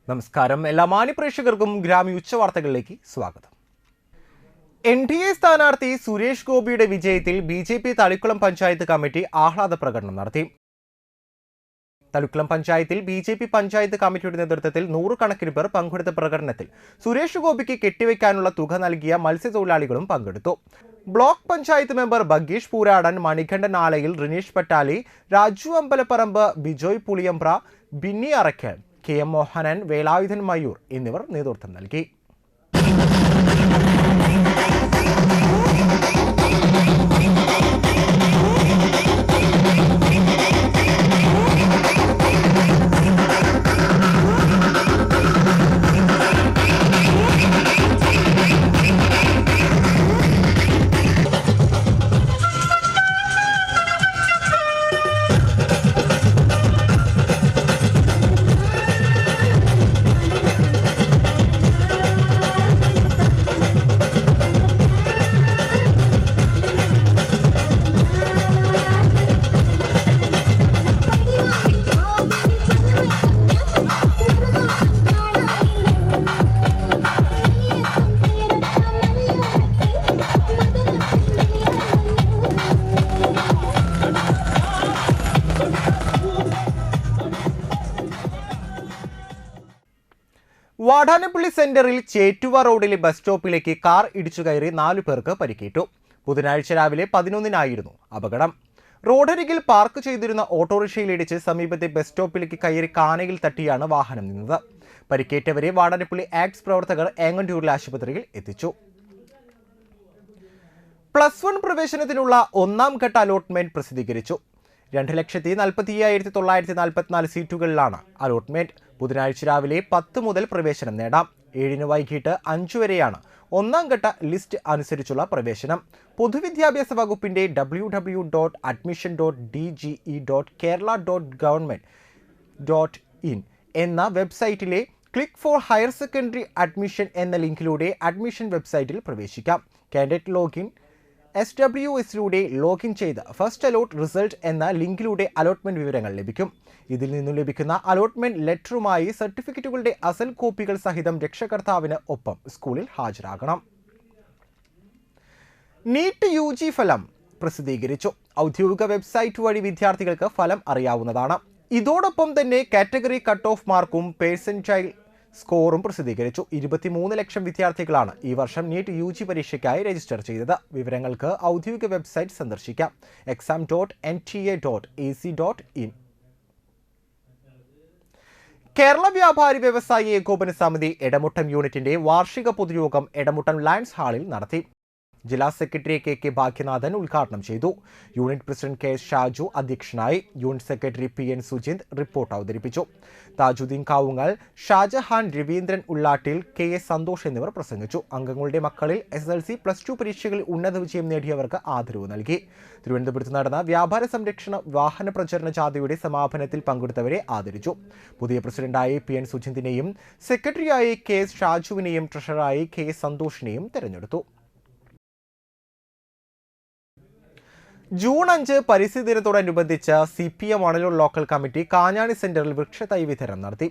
നമസ്കാരം. എല്ലാ മാന്യപ്രേക്ഷകർക്കും ഗ്രാമി ഉച്ചവാർത്തകളിലേക്ക് സ്വാഗതം. NDA സ്ഥാനാർത്ഥി സുരേഷ് ഗോപിയുടെ വിജയത്തിൽ BJP തളിക്കുളം പഞ്ചായത്ത് കമ്മിറ്റി ആഹ്ലാദ പ്രകടനം നടത്തി. തളിക്കുളം പഞ്ചായത്തിൽ BJP പഞ്ചായത്ത് കമ്മിറ്റിയുടെ നേതൃത്വത്തിൽ 100 കണക്കിന് പേർ പങ്കെടുത്ത പ്രകടനത്തിൽ സുരേഷ് ഗോപിക്ക് കെട്ടിവെക്കാനുള്ള തുക നൽകിയ മത്സ്യത്തൊഴിലാളികളും പങ്കെടുത്തു. Block panchayat member Bageesh Pooradan, Manikandan Alayil, Rineesh Pattali, Raju Ambalaparambu, Bijoy Puliyambra, Binny Arakkal, KM Mohanan, Velayudhan Mayur എന്നിവർ നേതൃത്വം നൽകി. വാടാനപ്പള്ളി സെന്ററിൽ ചേറ്റുവ റോഡിലെ ബസ് സ്റ്റോപ്പിലേക്ക് കാർ ഇടിച്ചു കയറി 4 പേർക്ക് പരിക്കേറ്റു. ബുധനാഴ്ച രാവിലെ 11-നായിരുന്നു അപകടം. റോഡരികിൽ പാർക്ക് ചെയ്തിരുന്ന ഓട്ടോറിക്ഷയിലിടിച്ച് സമീപത്തെ ബസ് സ്റ്റോപ്പിലേക്ക് കയറി കാനയിൽ തട്ടിയാണ് വാഹനം നിന്നത്. പരിക്കേറ്റവരെ വാടാനപ്പള്ളി ആക്ട്സ് പ്രവർത്തകർ ഏങ്ങണ്ടൂരിലെ ആശുപത്രിയിൽ എത്തിച്ചു. +1 പ്രവേശനത്തിനുള്ള 1ാം ഘട്ട അലോട്ട്മെന്റ് പ്രസിദ്ധീകരിച്ചു. 2,45,944 സീറ്റുകളിലാണ് അലോട്ട്മെന്റ്. ബുധനാഴ്ച രാവിലെ 10 മുതൽ പ്രവേശനം നേടാം. 7-ന് വൈകിട്ട് 5 വരെയാണ് 1ാം ഘട്ട ലിസ്റ്റ് അനുസരിച്ചുള്ള പ്രവേശനം. പൊതുവിദ്യാഭ്യാസ വകുപ്പിന്റെ www.admission.dge.kerala.government.in എന്ന വെബ്സൈറ്റിലെ click for higher secondary admission എന്ന ലിങ്കിലൂടെ അഡ്മിഷൻ വെബ്സൈറ്റിൽ പ്രവേശിക്കാം. കാൻഡിഡേറ്റ് ലോഗിൻ SWSലൂടെ ലോഗിൻ ചെയ്ത് ഫസ്റ്റ് അലോട്ട് റിസൾട്ട് എന്ന ലിങ്കിലൂടെ അലോട്ട്മെന്റ് വിവരങ്ങൾ ലഭിക്കും. ഇതിൽ നിന്നും ലഭിക്കുന്ന അലോട്ട്മെന്റ് ലെറ്ററുമായി സർട്ടിഫിക്കറ്റുകളുടെ അസൽ കോപ്പികൾ സഹിതം രക്ഷകർത്താവിന് ഒപ്പം സ്കൂളിൽ ഹാജരാകണം. നീറ്റ് UG ഫലം പ്രസിദ്ധീകരിച്ചു. ഔദ്യോഗിക വെബ്സൈറ്റ് വഴി വിദ്യാർത്ഥികൾക്ക് ഫലം അറിയാവുന്നതാണ്. ഇതോടൊപ്പം തന്നെ കാറ്റഗറി കട്ട് ഓഫ് മാർക്കും പേഴ്സൻറ്റൈൽ സ്കോറും പ്രസിദ്ധീകരിച്ചു. 23 ലക്ഷം വിദ്യാർത്ഥികളാണ് ഈ വർഷം നീറ്റ് UG പരീക്ഷയ്ക്കായി രജിസ്റ്റർ ചെയ്തത്. വിവരങ്ങൾക്ക് ഔദ്യോഗിക വെബ്സൈറ്റ് സന്ദർശിക്കാം. exam.nta.ac.in. കേരള വ്യാപാരി വ്യവസായി ഏകോപന സമിതി എടമുട്ടം യൂണിറ്റിന്റെ വാർഷിക പൊതുയോഗം എടമുട്ടം ലയൺസ് ഹാളിൽ നടത്തി. ജില്ലാ സെക്രട്ടറി KK ഭാഗ്യനാഥൻ ഉദ്ഘാടനം ചെയ്തു. യൂണിറ്റ് പ്രസിഡന്റ് KS ഷാജു അധ്യക്ഷനായി. Unit secretary PN Sujith report അവതരിപ്പിച്ചു. താജുദ്ദീൻ കാവുങ്ങൽ, ഷാജഹാൻ, രവീന്ദ്രൻ ഉള്ളാട്ടിൽ, KS സന്തോഷ് എന്നിവർ പ്രസംഗിച്ചു. അംഗങ്ങളുടെ മക്കളിൽ SSLC, +2 പരീക്ഷകളിൽ ഉന്നത വിജയം നേടിയവർക്ക് ആദരവ് നൽകി. തിരുവനന്തപുരത്ത് നടന്ന വ്യാപാര സംരക്ഷണ വാഹന പ്രചരണ ജാഥയുടെ സമാപനത്തിൽ പങ്കെടുത്തവരെ ആദരിച്ചു. പുതിയ പ്രസിഡന്റായി PN സുജിത്തിനെയും സെക്രട്ടറിയായി KS ഷാജുവിനെയും ട്രഷററായി KS സന്തോഷിനെയും തെരഞ്ഞെടുത്തു. ജൂൺ 5 പരിസ്ഥിതി ദിനത്തോടനുബന്ധിച്ച് CPM Manalur local committee Kanjani സെന്ററിൽ വൃക്ഷത്തൈ വിതരണം നടത്തി.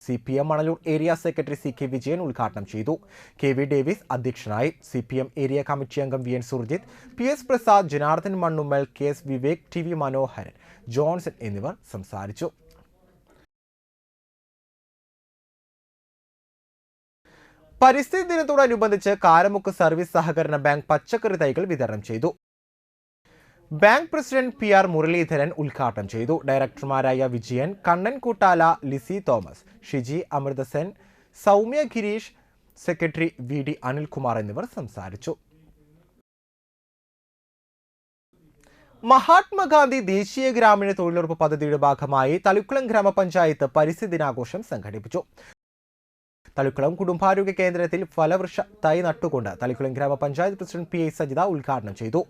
CPM Manalur area secretary CK Vijayan ഉദ്ഘാടനം ചെയ്തു. KV ഡേവിസ് അധ്യക്ഷനായി. CPM ഏരിയ കമ്മിറ്റി അംഗം VN Surjit, PS Prasad, Janardhan Mannummal, KS Vivek, TV മനോഹരൻ, ജോൺസൺ എന്നിവർ സംസാരിച്ചു. പരിസ്ഥിതി ദിനത്തോടനുബന്ധിച്ച് കാരമുക്ക് സർവീസ് സഹകരണ ബാങ്ക് പച്ചക്കറി തൈകൾ വിതരണം ചെയ്തു. ബാങ്ക് പ്രസിഡന്റ് PR മുരളീധരൻ ഉദ്ഘാടനം ചെയ്തു. ഡയറക്ടർമാരായ Vijayan, Kannan Koottala, Lissy Thomas, Shiji അമൃതസെൻ, Soumya Girish, secretary VD Anilkumar എന്നിവർ സംസാരിച്ചു. മഹാത്മാഗാന്ധി ദേശീയ ഗ്രാമീണ തൊഴിലുറപ്പ് പദ്ധതിയുടെ ഭാഗമായി തളിക്കുളം ഗ്രാമപഞ്ചായത്ത് പരിസ്ഥിതി ദിനാഘോഷം സംഘടിപ്പിച്ചു. തളിക്കുളം കുടുംബാരോഗ്യ കേന്ദ്രത്തിൽ ഫലവൃക്ഷ തൈ നട്ടുകൊണ്ട് തളിക്കുളം ഗ്രാമപഞ്ചായത്ത് പ്രസിഡന്റ് PI സജിത ഉദ്ഘാടനം ചെയ്തു.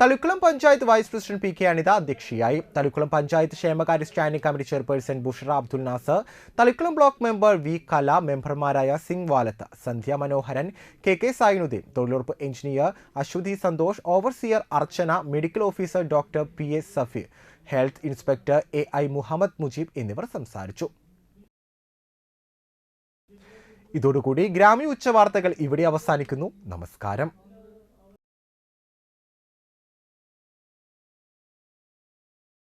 Thalikkulam panchayat vice president PK Anitha അധ്യക്ഷയായി. തളിക്കുളം പഞ്ചായത്ത് ക്ഷേമകാര്യ standing committee chairperson Bushara Abdul Nasar, Thalikkulam block member V Kala, മെമ്പർമാരായ സിംഗ് വാലത്ത്, സന്ധ്യ മനോഹരൻ, KK സൈനുദ്ദീൻ, തൊഴിലുറപ്പ് engineer Aswathy Santhosh, overseer Archana, medical officer doctor PS Safeer, health inspector AI Muhammad Mujeeb എന്നിവർ സംസാരിച്ചു. ഇതോടുകൂടി ഗ്രാമീണ ഉച്ചവാർത്തകൾ ഇവിടെ അവസാനിക്കുന്നു. നമസ്കാരം.